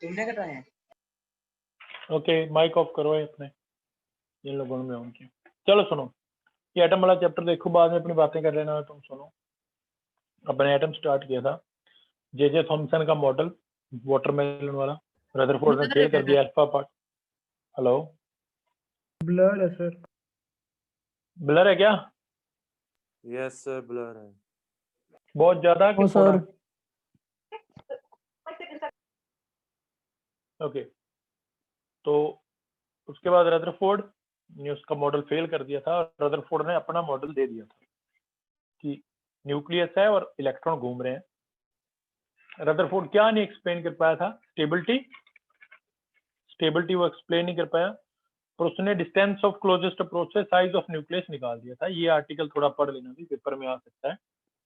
तुमने कटाए हैं? ओके, माइक ऑफ करो ये अपने, जिन लोगों ने ऑन किया। चलो सुनो, ये एटम वाला चैप्टर देखो, बाद में अपनी बातें कर लेना। तुम सुनो, अपने एटम स्टार्ट किया था जे थॉमसन का मॉडल, वाटरमेलन वाला, रदरफोर्ड ने फेल कर दिया अल्फा पार्ट। हेलो, ब्लर है सर। ब्लर है क्या? यस सर, ब्लर है। बहुत ज्यादा कि सर। थोड़ा? ओके, तो उसके बाद रदरफोर्ड ने उसका मॉडल फेल कर दिया था, और रदरफोर्ड ने अपना मॉडल दे दिया था कि न्यूक्लियस है और इलेक्ट्रॉन घूम रहे हैं। रदरफोर्ड क्या नहीं एक्सप्लेन कर पाया था? स्टेबिलिटी वो एक्सप्लेन नहीं कर पाया, और उसने डिस्टेंस ऑफ क्लोजेस्ट अप्रोच से साइज ऑफ न्यूक्लियस निकाल दिया था। ये आर्टिकल थोड़ा पढ़ लेना, भी पेपर में आ सकता है।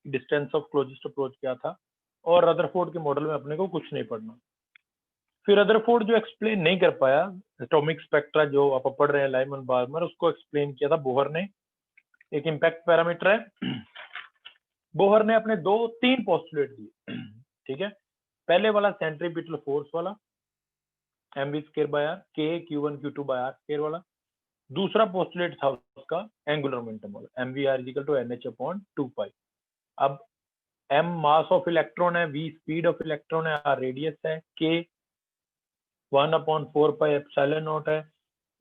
डिस्टेंस ऑफ क्लोजेस्ट अप्रोच क्या था, और रदरफोर्ड के मॉडल में अपने को कुछ नहीं पढ़ना। फिर रदरफोर्ड जो एक्सप्लेन नहीं कर पाया, एटॉमिक स्पेक्ट्रा जो आप पढ़ रहे हैं लाइमन बार्मर, उसको एक्सप्लेन किया था बोहर ने। एक इम्पैक्ट पैरामीटर है, बोहर ने अपने 2-3 पोस्टुलेट दिए, ठीक है। पहले वाला सेंट्रीपिटल फोर्स वाला, mv square by r, k q1 q2 by r square वाला। दूसरा पोस्टुलेट था उसका एंगुलर मोमेंटम वाला, mvr इक्वल टू nh/2π। अब m मास ऑफ इलेक्ट्रॉन है, v स्पीड ऑफ इलेक्ट्रॉन है, r रेडियस है, k 1/4π एप्सिलॉन नॉट है,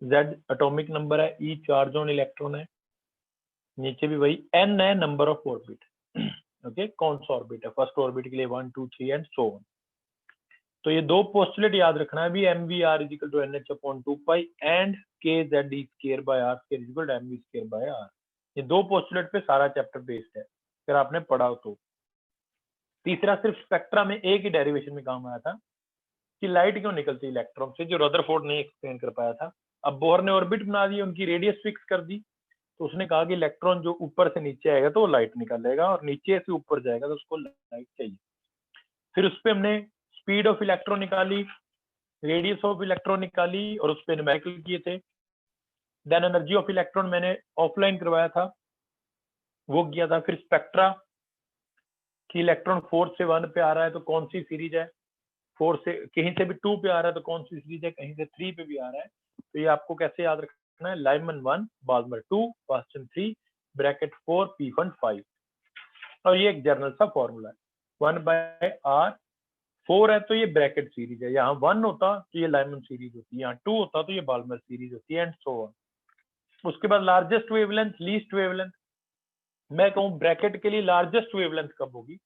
z एटॉमिक नंबर है, e चार्ज ऑन इलेक्ट्रॉन है, नीचे भी वही, n है नंबर ऑफ ऑर्बिट। ओके, कौन सा ऑर्बिट है? फर्स्ट ऑर्बिट के लिए 1 2 3 एंड सो ऑन। तो ये दो पोस्टुलेट याद रखना है भी, mvr equal to nh/2π and kz square by r square equal to mv square by r। ये दो पोस्टुलेट पे सारा चैप्टर बेस्ड है, अगर आपने पढ़ा हो तो। तीसरा सिर्फ स्पेक्ट्रा में एक ही डेरिवेशन में काम आया था कि लाइट क्यों निकलती है इलेक्ट्रॉन से, जो रदरफोर्ड ने एक्सप्लेन कर पाया था। अब बोहर ने ऑर्बिट बना दी, उनकी रेडियस फिक्स कर दी, तो उसने कहा कि इलेक्ट्रॉन जो ऊपर से नीचे आएगा तो वो लाइट निकालेगा, और नीचे से ऊपर जाएगा तो उसको लाइट चाहिए। फिर उस पर हमने स्पीड ऑफ इलेक्ट्रॉन निकाली, रेडियस ऑफ इलेक्ट्रॉन निकाली, और उस पर न्यूमेरिकल किए थे। देन एनर्जी ऑफ इलेक्ट्रॉन मैंने ऑफलाइन करवाया था, वो किया था। फिर स्पेक्ट्रा कि इलेक्ट्रॉन 4 से 1 पे आ रहा है तो कौन सी सीरीज है, 4 से कहीं से भी 2 पे आ रहा है तो कौन सी सीरीज है, कहीं से 3 पे भी आ रहा है तो ये आपको कैसे याद रखना है? लाइमन 1 बाल्मर 2 बास्टन 3 ब्रैकेट 4 पी1 5। और ये एक जर्नल सा फॉर्मूला है, 1/r 4 है तो ये ब्रैकेट सीरीज है, यहाँ 1 होता तो ये लाइमन सीरीज होती है, यहाँ 2 होता तो ये बाल्मर सीरीज होती है, एंड सो ऑन। उसके बाद लार्जेस्ट वेवलेंथ, लीस्ट वेवलेंथ। मैं कहूँ ब्रैकेट के लिए लार्जेस्ट वेवलेंथ कब होगी?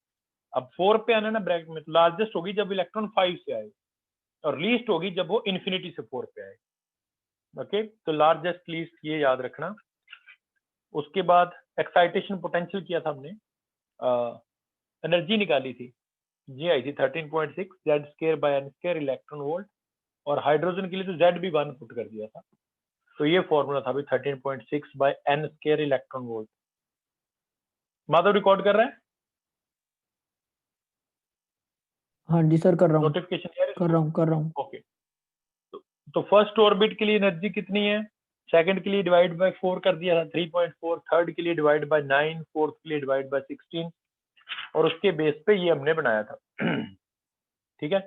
अब 4 पे आना ना ब्रैकेट में, तो लार्जेस्ट होगी जब इलेक्ट्रॉन 5 से आए, और लीस्ट होगी जब वो इन्फिनिटी से 4 पे आए। ओके, तो लार्जेस्ट लीस्ट ये याद रखना। उसके बाद एक्साइटेशन पोटेंशियल किया था हमने, एनर्जी निकाली थी, ये आई थी 13.6 Z square by N square electron volt, और हाइड्रोजन के लिए तो जेड भी 1 पुट कर दिया था, तो ये फॉर्मूला था भी 13.6 by N square electron volt. Madhav record कर रहा है? हाँ जी सर, कर रहा हूँ। नोटिफिकेशन कर रहा हूँ। ओके, तो फर्स्ट ऑर्बिट के लिए एनर्जी कितनी है? सेकंड के लिए डिवाइड बाय 4 कर दिया था 3.4, थर्ड के लिए डिवाइड बाय 9, फोर्थ के लिए डिवाइड बाय 16, और उसके बेस पे ये हमने बनाया था। ठीक है,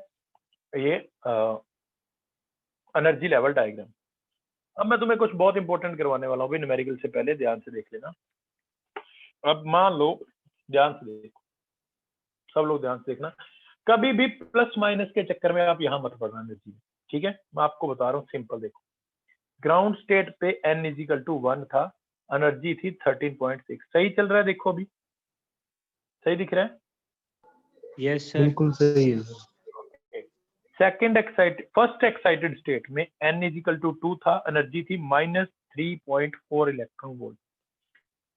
ये एनर्जी लेवल डायग्राम। अब मैं तुम्हें कुछ बहुत इंपॉर्टेंट करवाने वाला हूँ, न्यूमेरिकल से पहले ध्यान से देख लेना। अब मान लो, ध्यान से देखो, सब लोग ध्यान से देखना, कभी भी प्लस माइनस के चक्कर में आप यहां मत पढ़ना एनर्जी, ठीक है? मैं आपको बता रहा हूँ सिंपल, देखो ग्राउंड स्टेट पे n इजिकल टू 1 था, एनर्जी थी 13.6। सही चल रहा है? देखो अभी सही दिख रहा है? यस सर, बिल्कुल सही है। फर्स्ट एक्साइटेड स्टेट में n इजिकल टू 2 था, एनर्जी थी -3.4 electron volt.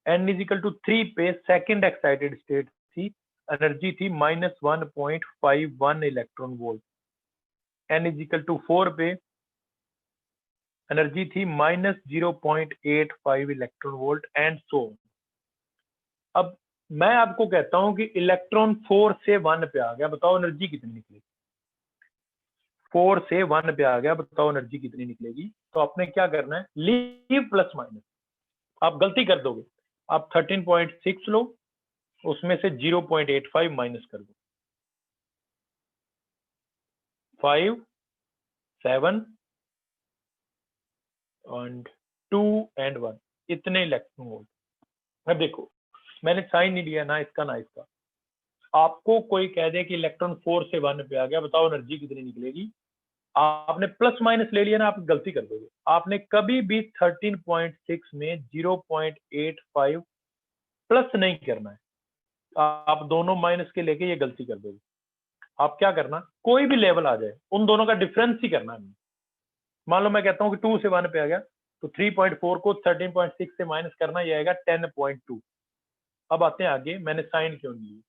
n is equal to 3 पे सेकंड एक्साइटेड स्टेट थी, एनर्जी थी -1.51 electron volt. n is equal to 4 पे एनर्जी थी -0.85 इलेक्ट्रॉन वोल्ट, एंड सो। अब मैं आपको कहता हूं कि इलेक्ट्रॉन 4 से 1 पे आ गया, बताओ एनर्जी कितनी निकलेगी? 4 से 1 पे आ गया, बताओ एनर्जी कितनी निकलेगी? तो आपने क्या करना है, लीव प्लस माइनस। आप गलती कर दोगे, आप 13.6 लो, उसमें से 0.85 माइनस कर दो। 5, 7 and 2 and 1 इतने इलेक्ट्रॉन वोल्ट। अब देखो मैंने साइन नहीं दिया ना इसका ना इसका। आपको कोई कह दे कि इलेक्ट्रॉन 4 से 1 पे आ गया, बताओ एनर्जी कितनी निकलेगी। आपने प्लस माइनस ले लिया ना, आप गलती कर दोगे। आपने कभी भी 13.6 में 0.85 प्लस नहीं करना है। आप दोनों माइनस के लेके ये गलती कर दोगे। आप क्या करना, कोई भी लेवल आ जाए उन दोनों का डिफरेंस ही करना है। मान लो मैं कहता हूँ कि 2 से 1 पे आ गया, तो 3.4 को 13.6 से माइनस करना, ये आएगा 10.2। अब आते हैं आगे, मैंने साइन क्यों ली।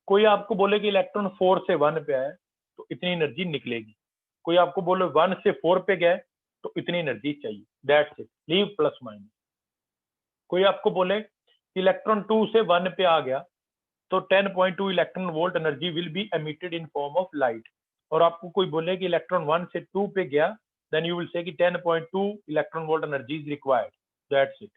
कोई आपको बोले कि इलेक्ट्रॉन 4 से 1 पे आया तो इतनी एनर्जी निकलेगी। कोई आपको बोले 1 से 4 पे गया तो इतनी एनर्जी चाहिए। That's it, leave plus minus. कोई आपको बोले कि इलेक्ट्रॉन 2 से 1 पे आ गया तो 10.2 electron volt energy will be emitted in form of light. और आपको कोई बोले कि इलेक्ट्रॉन 1 से 2 पे गया, देन यू विल से कि 10.2 electron volt energy is required. That's it.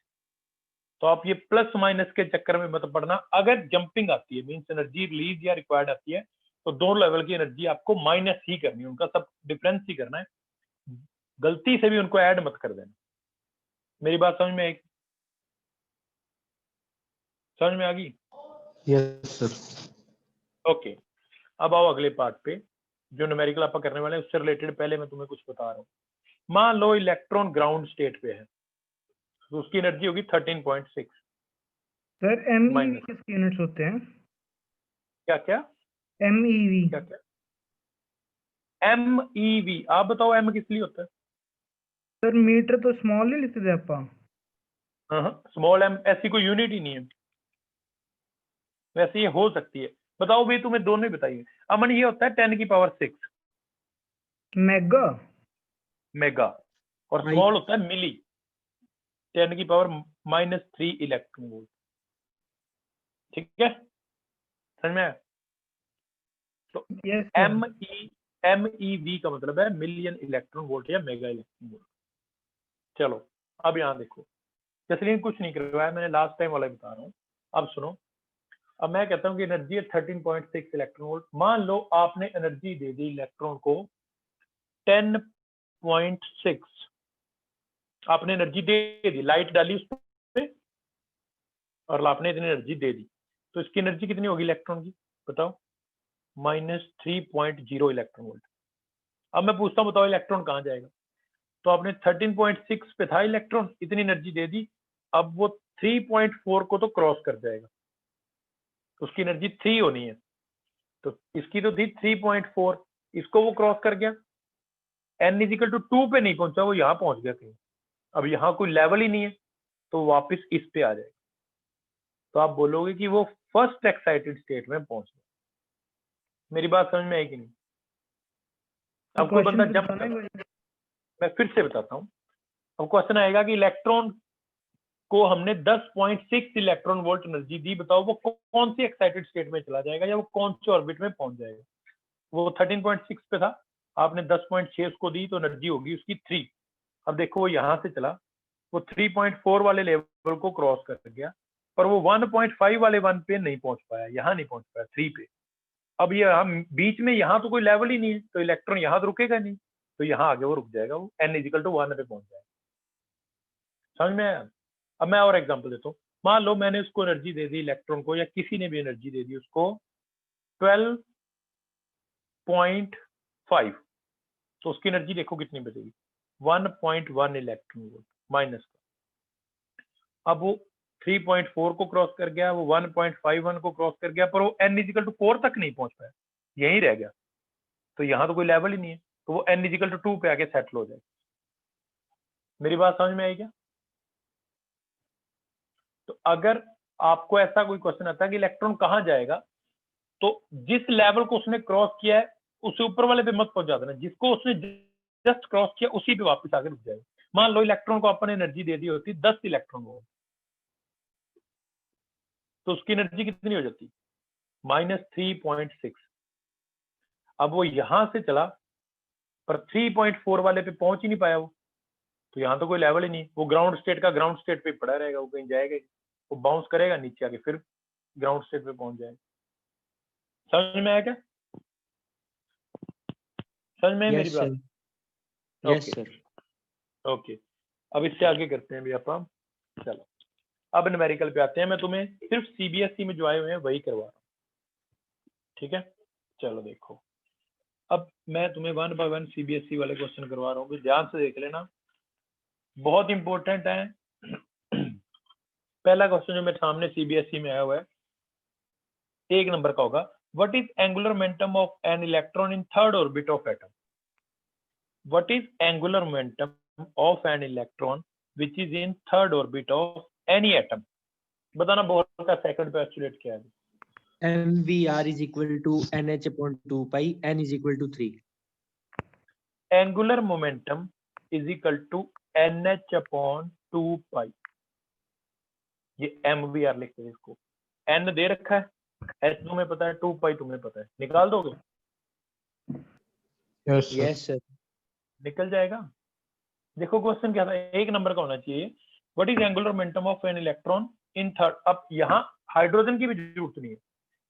तो आप ये प्लस माइनस के चक्कर में मत पड़ना। अगर जंपिंग आती है, मींस एनर्जी रिलीज या रिक्वायर्ड आती है, तो दोनों लेवल की एनर्जी आपको माइनस ही करनी है, उनका सब डिफरेंस ही करना है। गलती से भी उनको ऐड मत कर देना। मेरी बात समझ में आई? समझ में आ गई? Yes sir. ओके, अब आओ अगले पार्ट पे, जो न्यूमेरिकल आप करने वाले हैं उससे रिलेटेड पहले मैं तुम्हें कुछ बता रहा हूँ। मान लो इलेक्ट्रॉन ग्राउंड स्टेट पे है, तो उसकी एनर्जी होगी 13.6। सर एमईवी माइनस किसके यूनिट्स होते हैं? क्या क्या एमईवी क्या क्या? MEV। आप बताओ एम किस लिए होता है? सर मीटर तो स्मॉल ही लिखते थे आपा। हाँ, स्मॉल एम ऐसी कोई यूनिट ही नहीं है। वैसे ये हो सकती है। बताओ भाई, तुम्हें दोनों ही बताइए। अमन, ये होता है 10⁶ मेगा मेगा, और स्मॉल होता है मिली, 10⁻³ इलेक्ट्रॉन वोल्ट। ठीक है, समझ में आया? तो यस MEV का मतलब है मिलियन इलेक्ट्रॉन वोल्ट या मेगा इलेक्ट्रॉन वोल्ट। चलो अब यहाँ देखो, जैसे कुछ नहीं करवाया मैंने, लास्ट टाइम वाला बता रहा हूँ। अब सुनो, अब मैं कहता हूँ कि एनर्जी है 13.6 इलेक्ट्रॉन वोल्ट। मान लो आपने एनर्जी दे दी इलेक्ट्रॉन को 10.6, आपने एनर्जी दे दी, लाइट डाली उस पे और आपने इतनी एनर्जी दे दी, तो इसकी एनर्जी कितनी होगी इलेक्ट्रॉन की, बताओ? -3.0 इलेक्ट्रॉन वोल्ट। अब मैं पूछता हूँ, बताओ इलेक्ट्रॉन कहाँ जाएगा? तो आपने 13.6 पे था इलेक्ट्रॉन, इतनी एनर्जी दे दी, अब वो 3.4 को तो क्रॉस कर जाएगा, उसकी एनर्जी 3 होनी है, तो इसकी तो थी 3.4, इसको वो क्रॉस कर गया, n=2 पे नहीं पहुंचा, वो यहाँ पहुंच गया कहीं। अब यहाँ कोई लेवल ही नहीं है, तो वापस इस पे आ जाएगा। तो आप बोलोगे कि वो फर्स्ट एक्साइटेड स्टेट में पहुंच गया। मेरी बात समझ में आई कि नहीं? अब कोई बंदा जंप कर, मैं फिर से बताता हूँ। अब क्वेश्चन आएगा कि इलेक्ट्रॉन को हमने 10.6 इलेक्ट्रॉन वोल्ट एनर्जी दी, बताओ वो कौन सी एक्साइटेड स्टेट में चला जाएगा या वो कौन से ऑर्बिट में पहुंच जाएगा? वो 13.6 पे था, आपने 10.6 उसको दी, तो एनर्जी होगी उसकी 3। अब देखो वो यहां से चला, वो 3.4 वाले लेवल को क्रॉस कर गया, पर वो 1.5 वाले 1 पे नहीं पहुंच पाया, यहाँ नहीं पहुंच पाया, 3 पे। अब ये हम बीच में, यहाँ तो कोई लेवल ही नहीं है, तो इलेक्ट्रॉन यहाँ तो रुकेगा नहीं, तो यहाँ आगे वो रुक जाएगा, वो n=1 पे पहुंच जाएगा। समझ में आया? अब मैं और एग्जांपल देता हूँ। मान लो मैंने उसको एनर्जी दे दी इलेक्ट्रॉन को, या किसी ने भी एनर्जी दे दी उसको 12.5, तो उसकी एनर्जी देखो कितनी बचेगी, 1.1 इलेक्ट्रॉन वोल्ट माइनस का। अब वो 3.4 को क्रॉस कर गया, वो 1.51 को क्रॉस कर गया, पर वो n=4 तक नहीं पहुंच पाया, यहीं रह गया, तो यहाँ तो कोई लेवल ही नहीं है, तो वो n=2 पे आके सेटल हो जाएगा। मेरी बात समझ में आई क्या? तो अगर आपको ऐसा कोई क्वेश्चन आता है कि इलेक्ट्रॉन कहाँ जाएगा, तो जिस लेवल को उसने क्रॉस किया है उससे ऊपर वाले पे मत पहुंच जाना, जिसको उसने जस्ट क्रॉस किया उसी पे वापस आके रुक जाएगा। मान लो इलेक्ट्रॉन को अपन एनर्जी दे दी होती 10 इलेक्ट्रॉन वोल्ट, तो उसकी एनर्जी कितनी हो जाती, -3.6। अब वो यहां से चला, पर 3.4 वाले पे पहुंच ही नहीं पाया वो, तो यहाँ तो कोई लेवल ही नहीं, वो ग्राउंड स्टेट का ग्राउंड स्टेट पे पड़ा रहेगा, वो कहीं जाएगा, वो बाउंस करेगा नीचे आके, फिर ग्राउंड स्टेट पे पहुंच जाएगा। समझ में आया क्या? समझ में है मेरी यस बात? Sir, yes okay sir. Okay, अब इससे आगे करते हैं भी आप। चलो अब न्यूमेरिकल पे आते हैं। मैं तुम्हें सिर्फ सीबीएसई में जो आए हुए हैं वही करवा रहा हूँ, ठीक है? चलो देखो, अब मैं तुम्हें 1 बाय 1 सीबीएसई वाले क्वेश्चन करवा रहा हूँ, ध्यान से देख लेना, बहुत इंपॉर्टेंट है। पहला क्वेश्चन जो मेरे सामने सीबीएसई में आया हुआ है, 1 नंबर का होगा। What is angular momentum of an electron in third orbit of atom? What is angular momentum of an electron which is in third orbit of any atom? बताना बोर का सेकंड पोस्टुलेट क्या है? MVR is equal to NH upon 2 pi, N is equal to 3. Angular momentum is equal to NH upon 2 pi. ये MVR लिखते हैं इसको, N दे रखा है, H तुम्हें पता है, 2 पाई तुम्हें पता है, निकाल दोगे? Yes, sir. Yes sir. निकल जाएगा। देखो क्वेश्चन क्या था, 1 नंबर का होना चाहिए। What is angular momentum of an electron in third? अब यहाँ हाइड्रोजन की भी जरूरत नहीं है,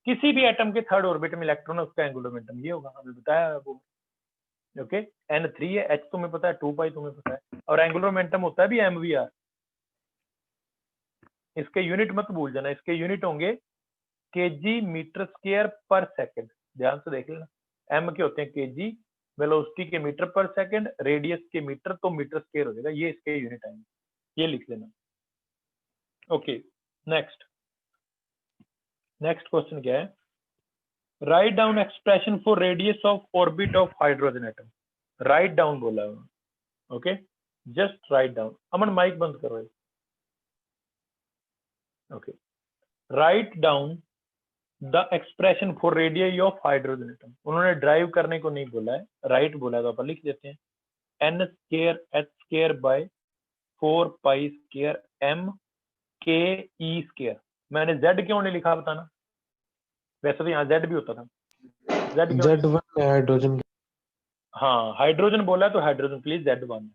किसी भी एटम के थर्ड ऑर्बिट में इलेक्ट्रॉन है उसका एंगुलर मोमेंटम ये होगा, हमें बताया आपको। ओके, N3 है, H तुम्हें पता है, 2 पाई तुम्हें पता है, और एंगुलर मोमेंटम होता है भी MVR। इसके यूनिट मत भूल जाना, इसके यूनिट होंगे केजी मीटर स्क्वायर पर सेकंड। ध्यान से देख लेना, M के होते हैं केजी, वेलोसिटी के मीटर पर सेकंड, रेडियस के मीटर, तो मीटर स्क्वायर हो जाएगा, ये इसके यूनिट आएंगे, ये लिख लेना। ओके, नेक्स्ट क्वेश्चन क्या है? Write down expression for radius of orbit of hydrogen atom. Write down बोला है, ओके, जस्ट राइट डाउन। अमन माइक बंद करो। Okay, write down the expression for radius of hydrogen atom. उन्होंने ड्राइव करने को नहीं बोला है, राइट बोला है, तो अपन लिख देते हैं N square H square by 4 pi square M K E square. मैंने Z क्यों नहीं लिखा बताना? वैसे तो यहाँ Z भी होता था, Z क्यों नहीं? Z1 है हाइड्रोजन। हाँ, हाइड्रोजन बोला तो हाइड्रोजन के लिए Z1 है।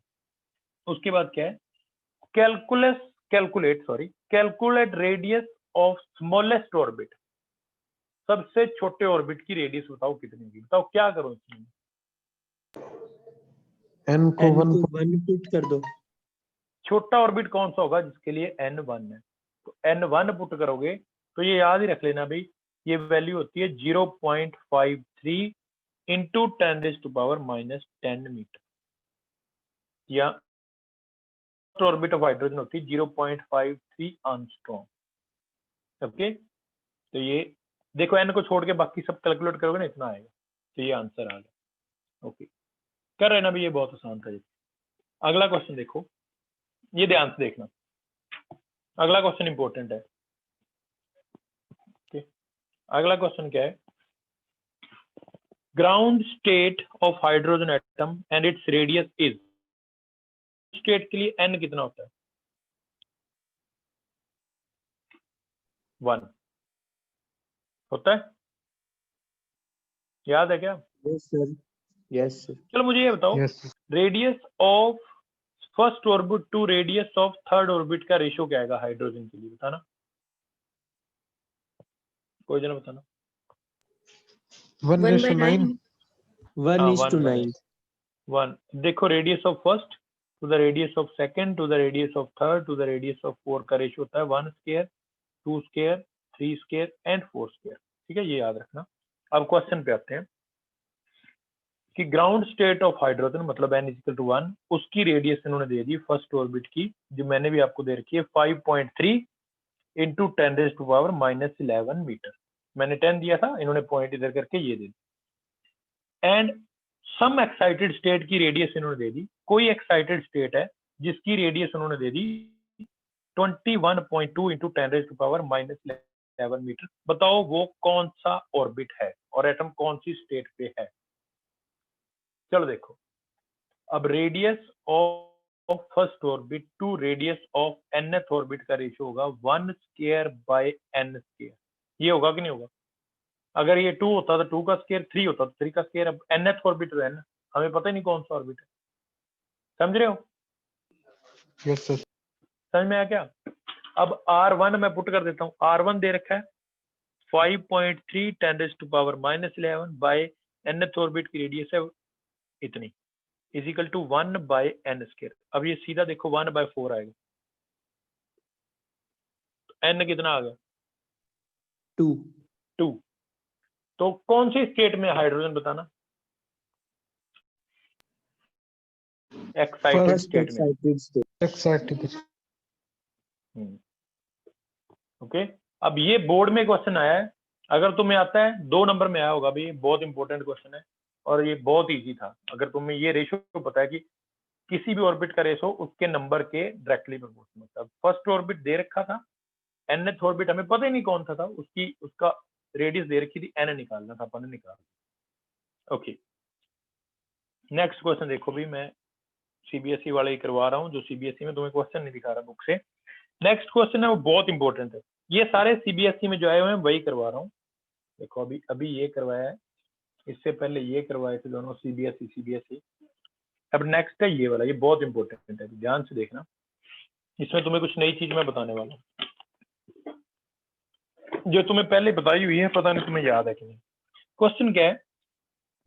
उसके बाद क्या है? Calculate radius of smallest orbit. सबसे छोटे ऑर्बिट की रेडियस बताओ कितनी होगी? बताओ क्या करो इसमें? N को N 1 को 1 पुट कर दो। छोटा ऑर्बिट कौन सा होगा जिसके लिए N1 है? तो N1 पुट करोगे तो ये याद ही रख लेना भाई, ये वैल्यू होती है 0.53 इंटू 10⁻⁻10 मीटर, या ऑर्बिट ऑफ हाइड्रोजन होती है 0.53 एंगस्ट्रॉम। ओके, तो ये देखो, N को छोड़ के बाकी सब कैलकुलेट करोगे ना, इतना आएगा, तो ये आंसर आ गया। ओके, कर रहे ना भाई, ये बहुत आसान था। अगला क्वेश्चन देखो, ये ध्यान से देखना, अगला क्वेश्चन इंपॉर्टेंट है। ओके, अगला क्वेश्चन क्या है? Ground state of hydrogen atom and its radius is. State के लिए N कितना होता है? 1 होता है, याद है क्या? Yes sir. Yes sir. चलो मुझे ये बताओ, Yes, sir. Radius of first orbit to radius of third orbit का रेशियो क्या आएगा हाइड्रोजन के लिए? बताना, कोई जना बताना। 1:9. 1:9. 1। देखो, radius of first to the radius of second to the radius of third to the radius of four का रेशियो होता है 1 square, 2 square, 3 square and 4 square. ठीक है, ये याद रखना। अब क्वेश्चन पे आते हैं कि ग्राउंड स्टेट ऑफ हाइड्रोजन मतलब N = 1, उसकी रेडियस इन्होंने दे दी फर्स्ट ऑर्बिट की, जो मैंने भी आपको दे रखी है 5.3 इंटू 10⁻⁻11 मीटर। मैंने 10 दिया था, इन्होंने पॉइंट इधर करके ये दे दी। एंड सम एक्साइटेड स्टेट की रेडियस इन्होंने दे दी। कोई एक्साइटेड स्टेट है जिसकी रेडियस उन्होंने दे दी 21.2 इंटू 10⁻⁻11 मीटर। बताओ वो कौन सा ऑर्बिट है और एटम कौन सी स्टेट पे है? चलो देखो, अब radius of first orbit to radius of nth orbit का रेशियो होगा 1 स्क्वायर बाय n स्क्वायर। ये होगा कि नहीं होगा? अगर ये 2 होता तो 2 का स्क्वायर, 3 होता तो 3 का स्क्वायर। अब nth ऑर्बिट तो n, हमें पता ही नहीं कौन सा ऑर्बिट है। समझ रहे हो? Yes, sir. समझ में आया क्या? अब R1 मैं पुट कर देता हूँ, R1 दे रखा है 5.3 10⁻⁻11 बाय nth ऑर्बिट की रेडियस है इतनी, is equal to 1 by n square. अब ये सीधा देखो 1/4 आएगा, तो n कितना आ गया 2 2। तो कौन से स्टेट में हाइड्रोजन बताना, एक्साइटेड फर्स्ट स्टेट में। Excited state. Excited. ओके अब ये बोर्ड में क्वेश्चन आया है, अगर तुम्हें आता है 2 नंबर में आया होगा भाई, ये बहुत इंपॉर्टेंट क्वेश्चन है और ये बहुत इजी था। अगर तुम्हें ये रेशियो पता है कि किसी भी ऑर्बिट का रेशो उसके नंबर के डायरेक्टली प्रोपोर्शनल होता है। फर्स्ट ऑर्बिट दे रखा था, nth ऑर्बिट हमें पता ही नहीं कौन सा था, उसका रेडियस दे रखी थी, n निकालना था, अपन ने निकाला। ओके नेक्स्ट क्वेश्चन देखो भी, मैं सीबीएसई वाले ही करवा रहा हूँ, जो सीबीएसई में तुम्हें क्वेश्चन नहीं दिखा रहा बुक से। नेक्स्ट क्वेश्चन है वो बहुत इंपॉर्टेंट है, ये सारे सीबीएसई में जो आए हुए हैं वही करवा रहा हूँ। देखो अभी ये करवाया है, इससे पहले ये करवाए थे दोनों सीबीएसई। अब नेक्स्ट है ये वाला, ये बहुत इंपॉर्टेंट है, ध्यान से देखना, इसमें तुम्हें कुछ नई चीज मैं बताने वाला हूँ जो तुम्हें पहले बताई हुई है, पता नहीं तुम्हें याद है कि नहीं। क्वेश्चन क्या है,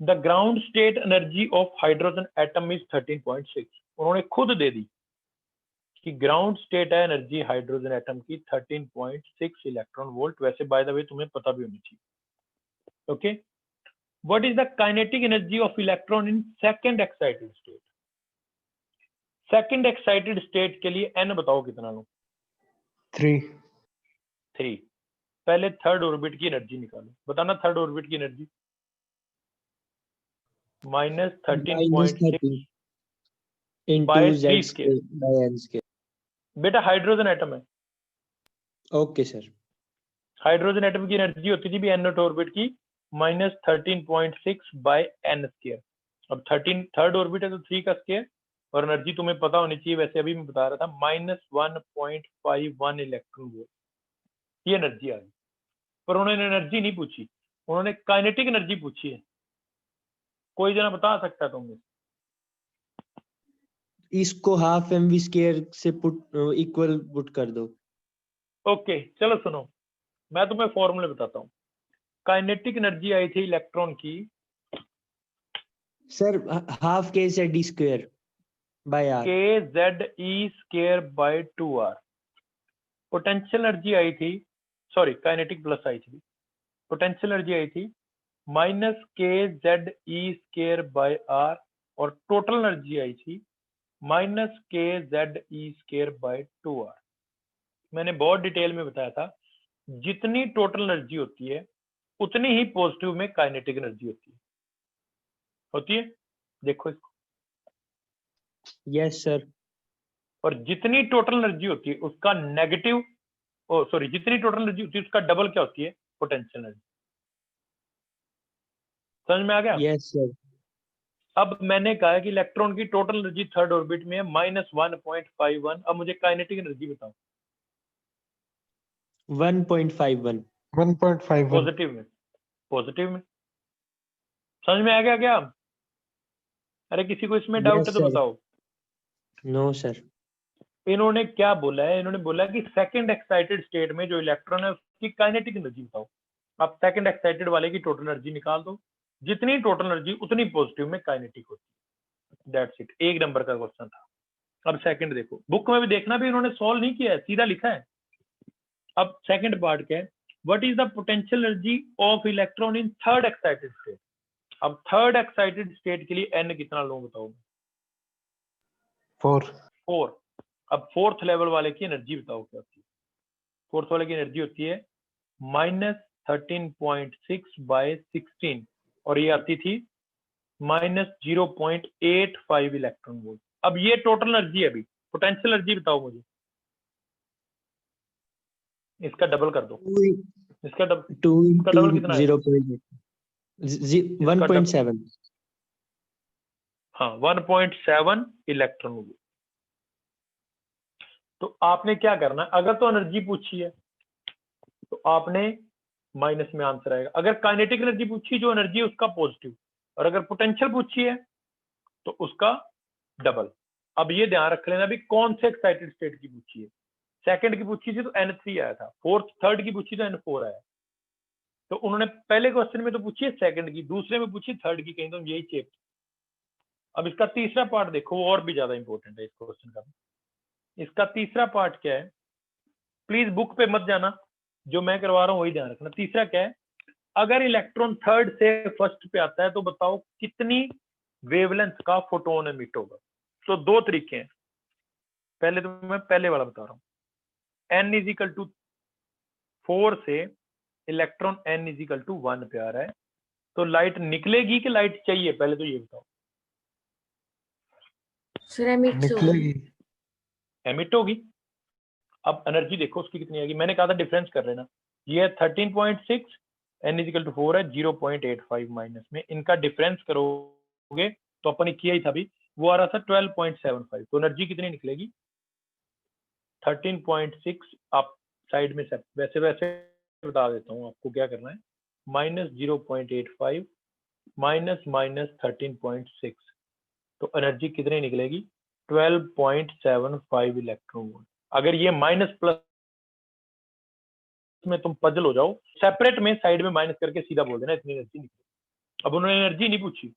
the ground state energy of hydrogen atom is 13.6। उन्होंने खुद दे दी कि ग्राउंड स्टेट है एनर्जी हाइड्रोजन एटम की 13.6 इलेक्ट्रॉन वोल्ट। वैसे बाय द वे तुम्हें पता भी होनी चाहिए। Okay what is the kinetic energy of electron in second excited state. Second excited state के लिए n बताओ कितना लो, 3. 3। पहले थर्ड ऑर्बिट की एनर्जी निकालो, बताना थर्ड ऑर्बिट की energy -13.6 into by z 3 square square. by n square। बेटा हाइड्रोजन एटम है, ओके सर। हाइड्रोजन एटम की एनर्जी होती थी भी n ऑर्बिट की -13.6 बाय n स्क्वायर। अब 13 थर्ड ऑर्बिट है तो 3 का स्क्वायर, और एनर्जी तुम्हें पता होनी चाहिए, वैसे अभी मैं बता रहा था -1.51 इलेक्ट्रॉन वोल्ट ये एनर्जी आ गई। पर उन्होंने एनर्जी नहीं पूछी, उन्होंने काइनेटिक एनर्जी पूछी है। कोई जना बता सकता है तुम्हें? इसको हाफ mv स्क्वायर से इक्वल पुट कर दो। ओके चलो सुनो, मैं तुम्हें फॉर्मूले बताता हूँ। काइनेटिक एनर्जी आई थी इलेक्ट्रॉन की, sir half k z d square by r। kZe²/2r। Potential energy आई थी, सॉरी काइनेटिक प्लस आई थी, पोटेंशियल एनर्जी आई थी -kZe²/r, और टोटल एनर्जी आई थी -kZe²/2r। मैंने बहुत डिटेल में बताया था, जितनी टोटल एनर्जी होती है उतनी ही पॉजिटिव में काइनेटिक एनर्जी होती है। देखो इसको, यस सर। और जितनी टोटल एनर्जी होती है उसका नेगेटिव, सॉरी जितनी टोटल एनर्जी होती है उसका डबल क्या होती है, पोटेंशियल एनर्जी। समझ में आ गया? Yes sir. अब मैंने कहा कि इलेक्ट्रॉन की टोटल एनर्जी थर्ड ऑर्बिट में है -1.51। अब मुझे काइनेटिक एनर्जी बताओ 1.51। 1.51. पॉजिटिव में, पॉजिटिव में। समझ में आ गया क्या? अरे किसी को इसमें डाउट यस है तो सर। बताओ। No sir. इन्होंने क्या बोला है, इन्होंने बोला कि सेकंड एक्साइटेड स्टेट में जो इलेक्ट्रॉन है उसकी काइनेटिक एनर्जी बताओ। आप सेकंड एक्साइटेड वाले की टोटल एनर्जी निकाल दो, जितनी टोटल एनर्जी उतनी पॉजिटिव में काइनेटिक होती है। दैट्स इट, 1 नंबर का क्वेश्चन था। अब सेकंड देखो, बुक में भी देखना, भी इन्होंने सॉल्व नहीं किया है, सीधा लिखा है। अब सेकंड पार्ट क्या है, what is the potential energy of electron in third excited state. अब थर्ड एक्साइटेड स्टेट के लिए n कितना लो बताओ? 4. 4। अब फोर्थ लेवल वाले की एनर्जी बताओ क्या होती है? फोर्थ वाले की एनर्जी होती है -13.6 बाय 16, और ये आती थी -0.85 इलेक्ट्रॉन वोल्ट। अब ये टोटल एनर्जी है, अभी पोटेंशियल एनर्जी बताओ मुझे, इसका डबल कर दो, इसका डबल, 2 इसका into डबल कितना है? 0.8 1.7। हाँ 1.7 इलेक्ट्रॉन वोल्ट। तो आपने क्या करना है, अगर तो एनर्जी पूछी है तो आपने माइनस में आंसर आएगा। अगर काइनेटिक एनर्जी पूछी, जो एनर्जी है उसका पॉजिटिव, और अगर पोटेंशियल पूछी है तो उसका डबल। अब ये ध्यान रख लेना भी कौन से एक्साइटेड स्टेट की पूछी है। सेकंड की पूछी थी तो n3 आया था, फोर्थ थर्ड की पूछी तो n4 आया। तो उन्होंने पहले क्वेश्चन में तो पूछी है सेकंड की, दूसरे में पूछी थर्ड की, कहीं तो यही चेप। अब इसका तीसरा पार्ट देखो, वो और भी ज्यादा इंपॉर्टेंट है इस क्वेश्चन का। इसका तीसरा पार्ट क्या है, प्लीज बुक पे मत जाना, जो मैं करवा रहा हूँ वही ध्यान रखना। तीसरा क्या है, अगर इलेक्ट्रॉन थर्ड से फर्स्ट पे आता है तो बताओ कितनी वेवलेंथ का फोटोन एमिट होगा। तो दो तरीके हैं, पहले तो मैं पहले वाला बता रहा हूँ। n इजिकल टू 4 से इलेक्ट्रॉन n इजिकल टू 1 पे आ रहा है, तो लाइट निकलेगी कि लाइट चाहिए, पहले तो ये बताओ। सर एमिट निकलेगी। एमिट होगी। अब एनर्जी देखो उसकी कितनी आएगी, मैंने कहा था डिफरेंस कर लेना। ये है 13.6, n इजिकल टू 4 है, 0.85 माइनस में इनका डिफरेंस करोगे तो अपन ने किया ही था अभी, वो आ रहा था 12.75। तो एनर्जी कितनी निकलेगी 13.6। आप साइड में वैसे वैसे बता देता हूँ आपको क्या करना है, माइनस 0.85 माइनस माइनस 13.6, तो एनर्जी कितनी निकलेगी 12.75 इलेक्ट्रॉन वोल्ट। अगर ये माइनस प्लस में तुम पजल हो जाओ, सेपरेट में साइड में माइनस करके सीधा बोल देना इतनी एनर्जी निकलेगी। अब उन्होंने एनर्जी नहीं पूछी,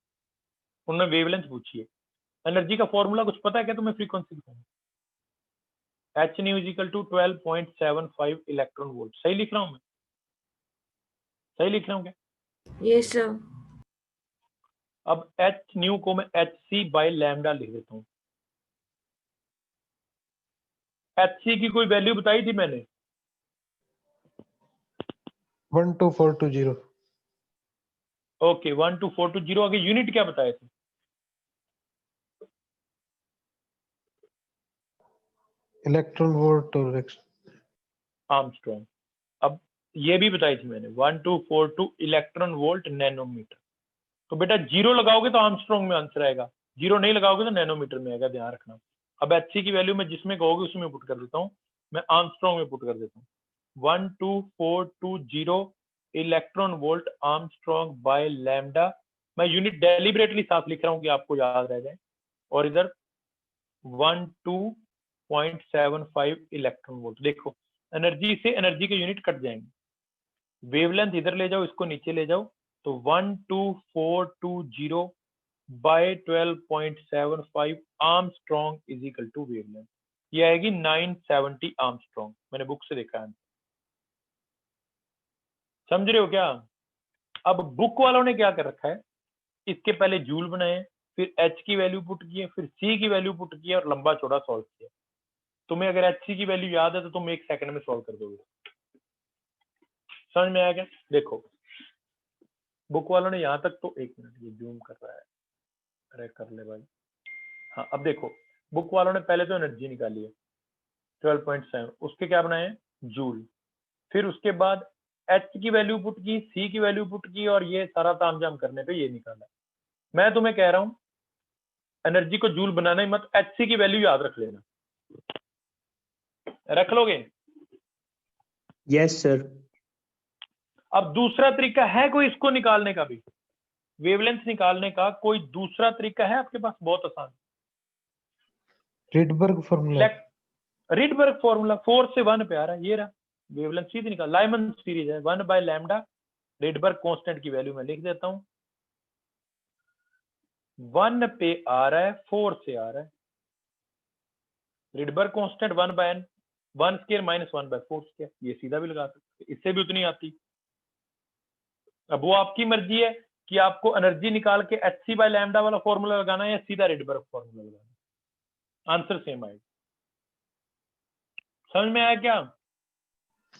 उन्होंने वेवलेंथ पूछी है। एनर्जी का फॉर्मूला कुछ पता है क्या तुम्हें फ्रीक्वेंसी दिखाऊं? H nu is equal to 12.75 electron volt. सही लिख रहा हूं मैं? सही लिख रहा हूं क्या? Yes sir. अब एच न्यू को मैं एच सी बाई लैम्डा लिख देता हूं। एच सी की कोई वैल्यू बताई थी मैंने? 12420। ओके 12420। आगे यूनिट क्या बताए थे? इलेक्ट्रॉन वोल्ट और आर्मस्ट्रॉन्ग। अब ये भी बताई थी मैंने 1242 इलेक्ट्रॉन वोल्ट नैनोमीटर। तो बेटा जीरो लगाओगे तो आर्मस्ट्रॉन्ग में आंसर आएगा, जीरो नहीं लगाओगे तो नैनोमीटर में आएगा, ध्यान रखना। अब एच सी की वैल्यू मैं जिसमें कहोगे उसमें पुट कर देता हूँ, मैं आर्मस्ट्रॉन्ग में पुट कर देता हूँ। 12420 electron volt Armstrong by lambda. मैं यूनिट डेलिबरेटली साफ लिख रहा हूँ कि आपको याद रह जाए। और इधर 12.75 इलेक्ट्रॉन वोल्ट। देखो एनर्जी से एनर्जी के यूनिट कट जाएंगे, वेवलेंथ इधर ले जाओ, इसको नीचे ले जाओ, तो 12420 by 12.75 Armstrong is equal to wavelength, ये आएगी 970 आर्मस्ट्रॉन्ग। मैंने बुक से देखा है, समझ रहे हो क्या? अब बुक वालों ने क्या कर रखा है, इसके पहले जूल बनाए, फिर एच की वैल्यू पुट की है, फिर सी की वैल्यू पुट की है और लंबा चौड़ा सॉल्व किया। तुम्हें अगर एच सी की वैल्यू याद है तो तुम 1 सेकंड में सॉल्व कर दोगे। समझ में आया क्या? देखो बुक वालों ने यहाँ तक तो, 1 मिनट ये जूम कर रहा है, अरे कर ले भाई। हाँ अब देखो बुक वालों ने पहले तो एनर्जी निकाली है 12.7, उसके क्या बनाए जूल, फिर उसके बाद एच की वैल्यू पुट की, सी की वैल्यू पुट की, और ये सारा तामझाम करने पे ये निकाला। मैं तुम्हें कह रहा हूं एनर्जी को जूल बनाना ही मत, एच सी की वैल्यू याद रख लेना। रख लोगे? Yes sir. अब दूसरा तरीका है कोई इसको निकालने का भी, वेवलेंथ निकालने का कोई दूसरा तरीका है आपके पास? बहुत आसान, रिडबर्ग फॉर्मूला। Rydberg formula. 4 से 1 पे आ रहा है, ये रहा वेवलेंथ सीधी निकाल, लाइमन सीरीज है 1 बाय लैम्डा। रिडबर्ग कांस्टेंट की वैल्यू मैं लिख देता हूं, 1 पे आ रहा है, 4 से आ रहा है। Rydberg constant 1 by n, 1 square minus 1 by 4 square, ये सीधा भी लगा सकते, इससे भी उतनी आती। अब वो आपकी मर्जी है कि आपको एनर्जी निकाल के एच सी बाय लैम्डा वाला फॉर्मूला लगाना है या सीधा रिडबर्ग फॉर्मूला लगाना, आंसर सेम आएगा। समझ में आया क्या?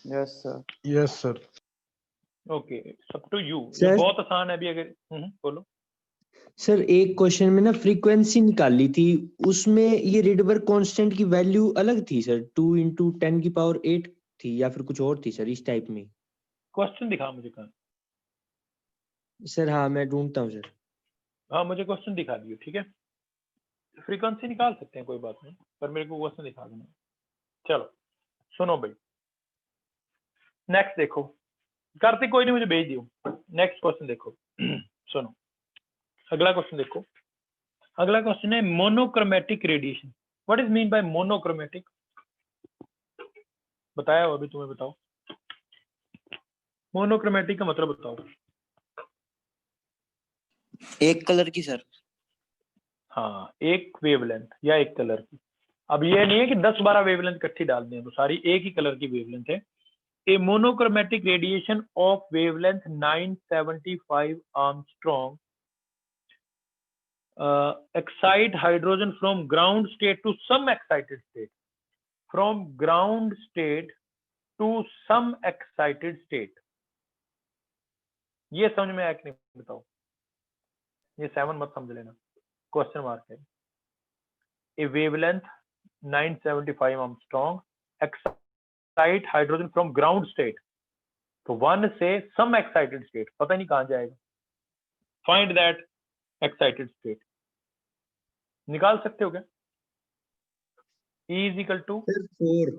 Yes sir. Yes sir. Okay सब टू यू। ये सर बहुत आसान है अभी। अगर बोलो। सर एक क्वेश्चन में ना फ्रीक्वेंसी निकाली थी, उसमें ये रिडबर्ग कांस्टेंट की वैल्यू अलग थी सर, 2 × 10⁸ थी या फिर कुछ और थी सर इस टाइप में? क्वेश्चन दिखा मुझे कहाँ। सर हाँ मैं ढूंढता हूँ सर। हाँ मुझे क्वेश्चन दिखा दियो, ठीक है। फ्रीक्वेंसी निकाल सकते हैं कोई बात नहीं, पर मेरे को क्वेश्चन दिखा देना। चलो सुनो भाई, नेक्स्ट देखो, कार्तिक कोई नहीं मुझे भेज दियो। नेक्स्ट क्वेश्चन देखो सुनो, अगला क्वेश्चन देखो। अगला क्वेश्चन है monochromatic radiation. What is mean by monochromatic? बताया हो अभी, तुम्हें बताओ। मोनोक्रोमेटिक का मतलब बताओ। एक कलर की सर। हाँ, एक वेवलेंथ या एक कलर की। अब ये नहीं है कि 10-12 वेवलेंथ इकट्ठी डाल दें, तो सारी एक ही कलर की वेवलेंथ है। A monochromatic radiation of wavelength 975 angstrom excite hydrogen from ground state to some excited state, from ground state to some excited state। ये समझ में आया कि नहीं बताओ? ये 7 मत समझ लेना, क्वेश्चन मार्क है। A wavelength 975 angstrom excite hydrogen from ground state, तो 1 से सम एक्साइटेड स्टेट, पता नहीं कहां जाएगा। Find that excited state. निकाल सकते हो क्या? E is equal to sir 4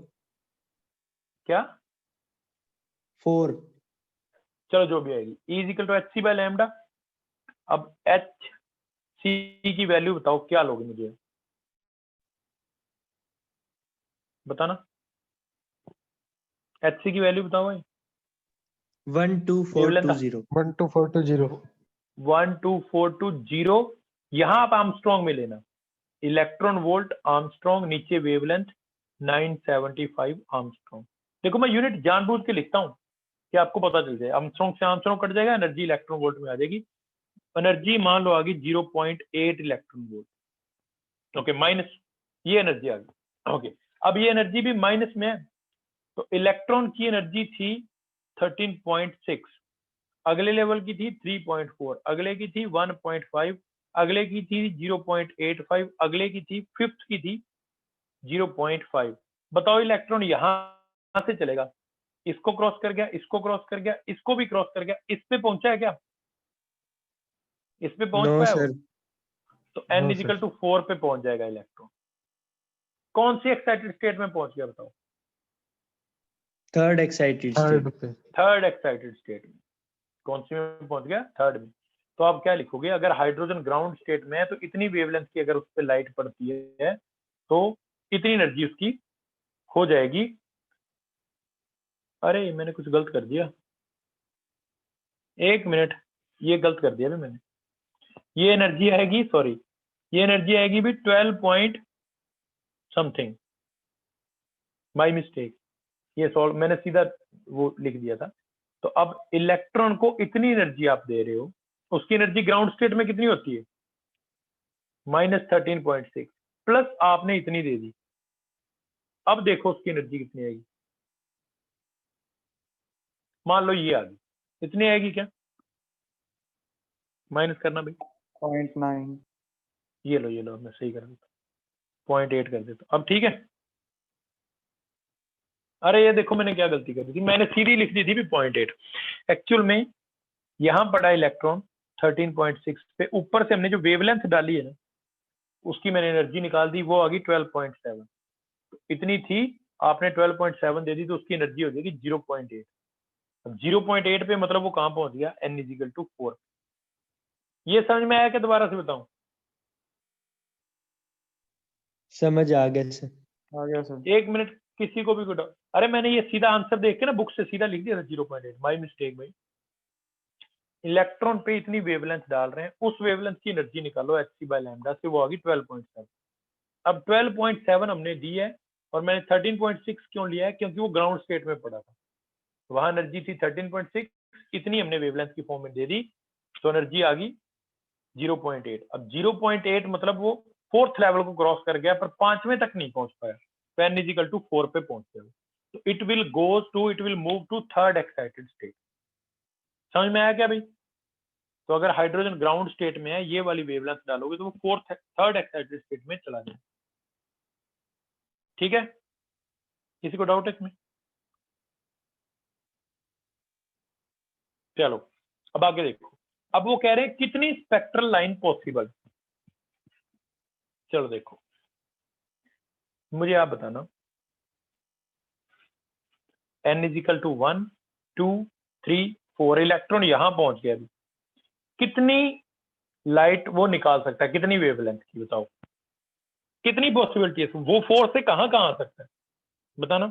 क्या? 4 चलो जो भी आएगी, E is equal to H C by lambda. अब एच सी की वैल्यू बताओ, क्या लोगे मुझे बताना। एच सी की वैल्यू बताओ भाई। 12420 12420 12420। यहां आप आर्मस्ट्रॉन्ग में लेना, इलेक्ट्रॉन वोल्ट आर्मस्ट्रॉन्ग, नीचे वेवलेंथ 975 आर्मस्ट्रॉन्ग। देखो मैं यूनिट जानबूझ के लिखता हूं कि आपको पता चल जाए। आर्मस्ट्रॉन्ग से आर्मस्ट्रॉन्ग कट जाएगा, एनर्जी इलेक्ट्रॉन वोल्ट में आ जाएगी। एनर्जी मान लो आ गई 0.8 इलेक्ट्रॉन वोल्ट। ओके, माइनस ये एनर्जी आ गई। ओके, अब ये एनर्जी भी माइनस में है, तो इलेक्ट्रॉन की एनर्जी थी 13.6, अगले लेवल की थी 3.4, अगले की थी 1.5, अगले की थी 0.85, अगले की थी फिफ्थ की थी 0.5। बताओ इलेक्ट्रॉन यहां से चलेगा, इसको क्रॉस कर गया, इसको क्रॉस कर गया, इसको भी क्रॉस कर गया, इस पे पहुंचा है क्या? इस पे पहुंच नो पाया वो? सर तो n No, is equal sir. To 4 पे पहुंच जाएगा इलेक्ट्रॉन। कौन सी एक्साइटेड स्टेट में पहुंच गया बताओ? थर्ड एक्साइटेड स्टेट थर्ड पे थर्ड एक्साइटेड स्टेट में। कौन सी में पहुंच गया? थर्ड में। तो आप क्या लिखोगे? अगर हाइड्रोजन ग्राउंड स्टेट में है तो इतनी वेवलेंथ की अगर उस पर लाइट पड़ती है तो इतनी एनर्जी उसकी हो जाएगी। अरे मैंने कुछ गलत कर दिया, एक मिनट, ये गलत कर दिया भी मैंने। ये एनर्जी आएगी, सॉरी, ये एनर्जी आएगी भी 12 पॉइंट समथिंग, माई मिस्टेक। ये सॉल्व मैंने सीधा वो लिख दिया था। तो अब इलेक्ट्रॉन को इतनी एनर्जी आप दे रहे हो, उसकी एनर्जी ग्राउंड स्टेट में कितनी होती है? -13.6, प्लस आपने इतनी दे दी। अब देखो उसकी एनर्जी कितनी आएगी। मान लो ये आ गई, इतनी आएगी क्या? माइनस करना भाई। 0.9। ये लो मैं सही कर देता, 0.8 कर देता। अब ठीक है। अरे ये देखो मैंने क्या गलती कर दी थी, मैंने सीधी लिख दी थी भी 0.8। एक्चुअल में यहां पड़ा इलेक्ट्रॉन 13.6 पे, ऊपर से हमने जो वेवलेंथ डाली है ना, उसकी मैंने एनर्जी निकाल दी, वो आ गई 12.7। तो इतनी थी, आपने 12.7 दे दी, तो उसकी एनर्जी हो जाएगी 0.8। अब 0.8 पे मतलब वो कहां पहुंच गया? n is equal to 4। ये समझ में आया क्या? दोबारा से बताऊं? समझ आ गया सर। आ गया सर। एक मिनट, किसी को भी कोई डाउट? अरे मैंने ये सीधा आंसर देख के ना बुक से सीधा लिख दिया था 0.8, माई मिस्टेक भाई। इलेक्ट्रॉन पे इतनी वेवलेंथ डाल रहे हैं, उस वेवलेंथ की एनर्जी निकालो hc/λ से, वो आ गई 12.7। अब 12.7 हमने दी है, और मैंने 13.6 क्यों लिया है? क्योंकि वो ग्राउंड स्टेट में पड़ा था, वहां एनर्जी थी 13.6, इतनी हमने वेवलेंथ की फॉर्म में दे दी, तो एनर्जी आ गई 0.8। अब 0.8 मतलब वो फोर्थ लेवल को क्रॉस कर गया, पर पांचवें तक नहीं पहुंच पाया, तो n इजिकल टू 4 पे पहुंच गया। तो it will move to third excited state. समझ में आया क्या भाई? तो अगर हाइड्रोजन ग्राउंड स्टेट में है, ये वाली वेवलेंथ डालोगे तो वो थर्ड एक्साइटेड स्टेट में चला जाए। ठीक है, किसी को डाउट है इसमें? चलो अब आगे देखो। अब वो कह रहे हैं कितनी स्पेक्ट्रल लाइन पॉसिबल। चलो देखो, मुझे आप बताना, n इजिकल टू 1 2 3 4, इलेक्ट्रॉन यहां पहुंच गया, अभी कितनी लाइट वो निकाल सकता है? कितनी वेवलेंथ की बताओ? कितनी पॉसिबिलिटी है? वो 4 से कहां आ सकता है बताना।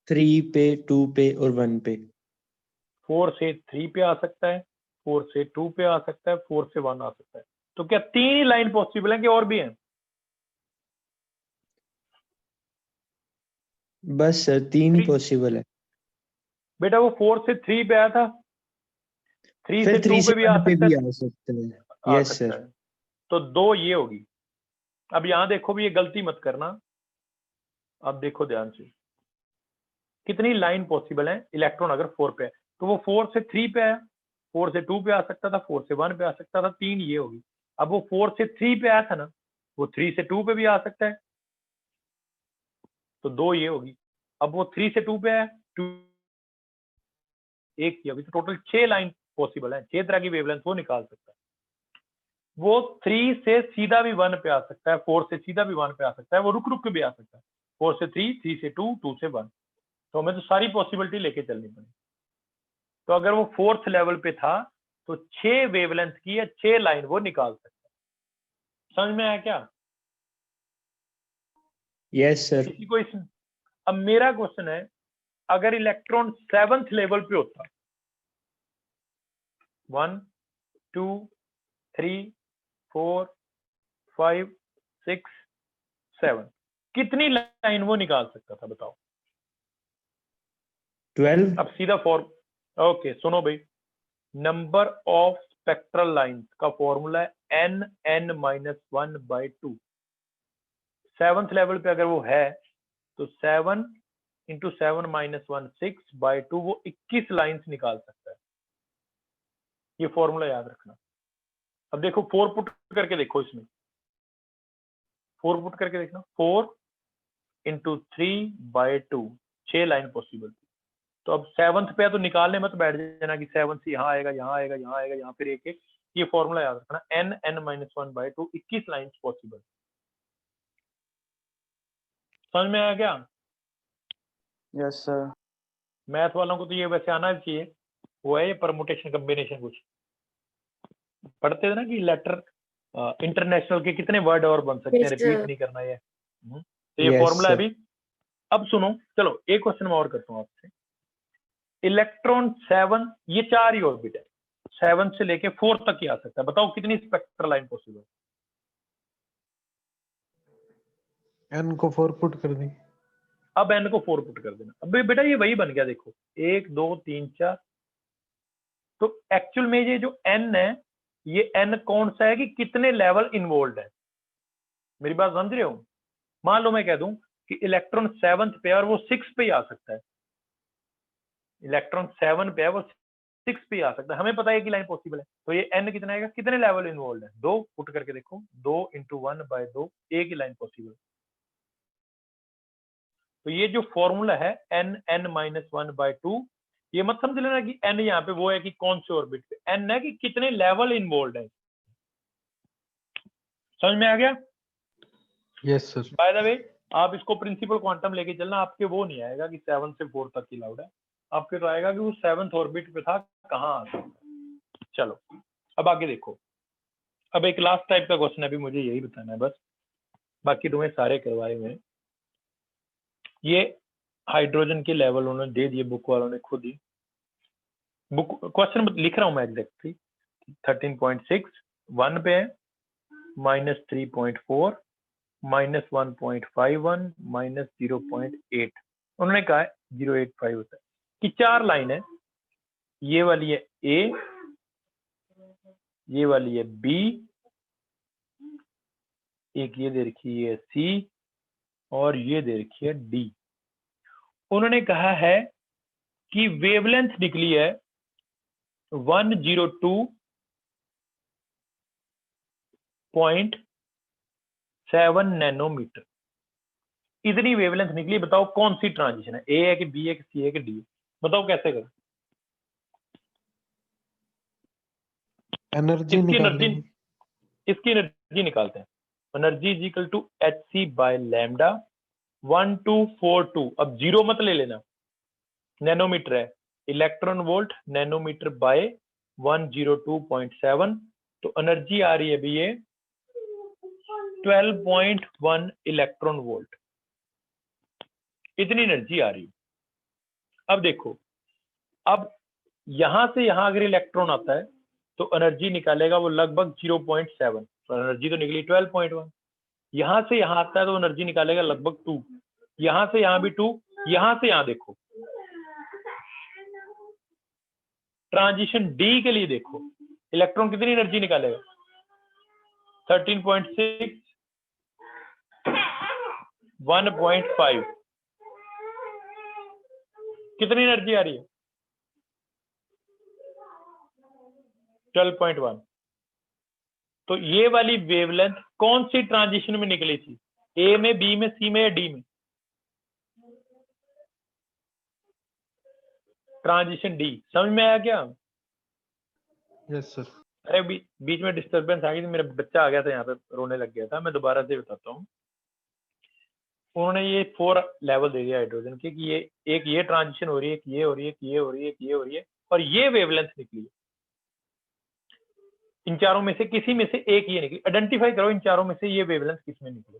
3 पे, 2 पे और 1 पे। 4 से 3 पे आ सकता है, 4 से 2 पे आ सकता है, 4 से 1 आ सकता है। तो क्या 3 ही लाइन पॉसिबल है कि और भी हैं? बस सर 3 ही 3 पॉसिबल है। बेटा वो 4 से 3 पे आया था, 3 फिर से 2 3 से पे भी आ 1 पे सकता भी है, आ सकता है। आ यस सकता सर। है। तो 2 ये होगी। अब यहां देखो भी, ये गलती मत करना। अब देखो ध्यान से, कितनी लाइन पॉसिबल है इलेक्ट्रॉन अगर 4 पे है, तो वो 4 से 3 पे आया, 4 से 2 पे आ सकता था, 4 से 1 पे आ सकता था, 3 ये होगी। अब वो 4 से 3 पे आया था ना, वो 3 से 2 पे भी आ सकता है, तो 2 ये होगी। अब वो 3 से 2 पे आया, 2 एक की होगी, तो टोटल 6 लाइन पॉसिबल है, 6 तरह की वेवलेंथ वो निकाल सकता है। वो 3 से सीधा भी 1 पे आ सकता है, 4 से सीधा भी 1 पे आ सकता है, वो रुक रुक के भी आ सकता है, 4 से 3, 3 से 2, 2 से 1। तो हमें तो सारी पॉसिबिलिटी लेके चलनी पड़ेगी। तो अगर वो 4th लेवल पे था, तो 6 वेवलेंथ की या 6 लाइन वो निकाल सकता है। समझ में आया क्या? Yes sir. किसी को इस अब मेरा क्वेश्चन है, अगर इलेक्ट्रॉन 7th लेवल पे होता, 1 2 3 4 5 6 7, कितनी लाइन वो निकाल सकता था बताओ? 12। अब सीधा ओके सुनो भाई, नंबर ऑफ स्पेक्ट्रल लाइंस का फॉर्मूला है n(n-1/2)। 7th लेवल पे अगर वो है, तो 7 × 7 - 1 6/2, वो 21 लाइंस निकाल सकता है। ये फॉर्मूला याद रखना। अब देखो 4 पुट करके देखो, इसमें 4 पुट करके देखना, 4 × 3/2, 6 लाइन पॉसिबल। तो अब 7th पे है, तो निकालने मत बैठ जाना कि 7 से यहाँ आएगा, यहाँ आएगा, यहाँ आएगा, यहाँ फिर एक एक। ये फॉर्मूला याद रखना, n(n-1/2), 21 लाइंस पॉसिबल। समझ में आया क्या? Yes sir. मैथ वालों को तो ये वैसे आना चाहिए, वो है ये परमुटेशन कॉम्बिनेशन। कुछ पढ़ते थे ना कि लेटर इंटरनेशनल के कितने वर्ड और बन सकते हैं, Yes, रिपीट sir. नहीं करना ये। तो ये यस फॉर्मूला है सर। अभी। अब सुनो, चलो एक क्वेश्चन मैं और करता हूँ आपसे। इलेक्ट्रॉन 7, ये 4 ही ऑर्बिट है, 7 से लेके 4 तक ही आ सकता है। बताओ कितनी स्पेक्ट्रल लाइन पॉसिबल? n को 4 पुट कर दी। अब n को 4 पुट कर देना। अब बेटा ये वही बन गया, देखो 1 2 3 4। तो एक्चुअल में ये जो n है, ये n कौन सा है कि कितने लेवल इन्वॉल्व है? मेरी बात समझ रहे हो? मान लो मैं कह दूं कि इलेक्ट्रॉन 7th पे है और वो 6 पे ही आ सकता है, इलेक्ट्रॉन 7 पे है, वो 6 पे ही आ सकता है, हमें पता है कि लाइन पॉसिबल है। तो ये n कितना आएगा, कितने लेवल इन्वॉल्व है? 2 पुट करके देखो, 2 × 1/2, एक ही लाइन पॉसिबल। तो ये जो फॉर्मूला है n(n-1/2), ये मत समझ लेना कि n यहाँ पे वो है कि कौन से ऑर्बिट पे, n है कि कितने लेवल इन्वॉल्व है। समझ में आ गया? Yes sir. By the way, आप इसको प्रिंसिपल क्वांटम लेके चलना, आपके वो नहीं आएगा कि 7 से 4 तक ही लाउड है, आपके तो आएगा कि वो 7th ऑर्बिट पे था, कहाँ आ सकता है। चलो अब आगे देखो। अब एक लास्ट टाइप का क्वेश्चन है, अभी मुझे यही बताना है बस, बाकी तुम्हें सारे करवाए हुए हैं। ये हाइड्रोजन के लेवल उन्होंने दे दिए, बुक वालों ने खुद ही। बुक क्वेश्चन लिख रहा हूं मैं एग्जैक्टली। 13.6 1 पे है, -3.4, -1.51, -0.8। उन्होंने कहा है 0.85 होता है कि 4 लाइन है, ये वाली है ए, ये वाली है बी, एक ये दे रखी है सी, और ये दे रखी है डी। उन्होंने कहा है कि वेवलेंथ निकली है 102.7 नैनोमीटर। इतनी वेवलेंथ निकली, बताओ कौन सी ट्रांजिशन है, ए है कि बी है कि सी है कि डी है? बताओ कैसे करें? एनर्जी इसकी निकालनी एनर्जी, है। इसकी एनर्जी निकालते हैं। Energy is equal to hc/λ 1242। अब जीरो मत ले लेना, नैनोमीटर है, इलेक्ट्रॉन वोल्ट नैनोमीटर बाय 102.7। तो एनर्जी आ रही है अभी ये 12.1 इलेक्ट्रॉन वोल्ट, इतनी एनर्जी आ रही है। अब देखो, अब यहां से यहां अगर इलेक्ट्रॉन आता है तो एनर्जी निकालेगा वो लगभग 0.7, तो एनर्जी तो निकली 12.1। यहां से यहां आता है तो एनर्जी निकालेगा लगभग 2, यहां से यहां भी 2, यहां से यहां देखो ट्रांजिशन डी के लिए देखो इलेक्ट्रॉन कितनी एनर्जी निकालेगा 13.6, 1.5, कितनी एनर्जी आ रही है 12.1। तो ये वाली वेवलेंथ कौन सी ट्रांजिशन में निकली थी, ए में, बी में, सी में या डी में? Transition D. समझ में आया क्या? Yes sir. अरे बीच में डिस्टरबेंस आ गई थी, मेरा बच्चा आ गया था यहाँ पे, रोने लग गया था। मैं दोबारा से बताता हूँ। उन्होंने ये 4 लेवल दे दिया हाइड्रोजन के कि ये एक ये ट्रांजिशन हो रही है, एक ये हो रही है, एक ये हो रही है, एक ये हो रही है, और ये वेवलेंथ निकली है। इन चारों में से किसी में से एक ये निकली। आइडेंटिफाई करो इन चारों में से ये वेवलेंथ किस में निकली।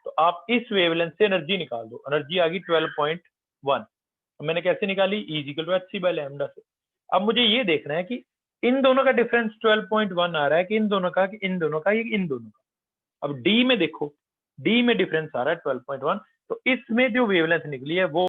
तो आप इस वेवलेंथ से एनर्जी निकाल दो। एनर्जी आ गई 12.1। मैंने कैसे निकाली? E=hc/λ से। अब मुझे ये देखना है कि इन दोनों का डिफरेंस 12.1 आ रहा है कि इन दोनों का, कि इन दोनों का, इन दोनों का। अब डी में देखो, डी में डिफरेंस आ रहा है 12.1। तो इसमें जो वेवलेंथ निकली है वो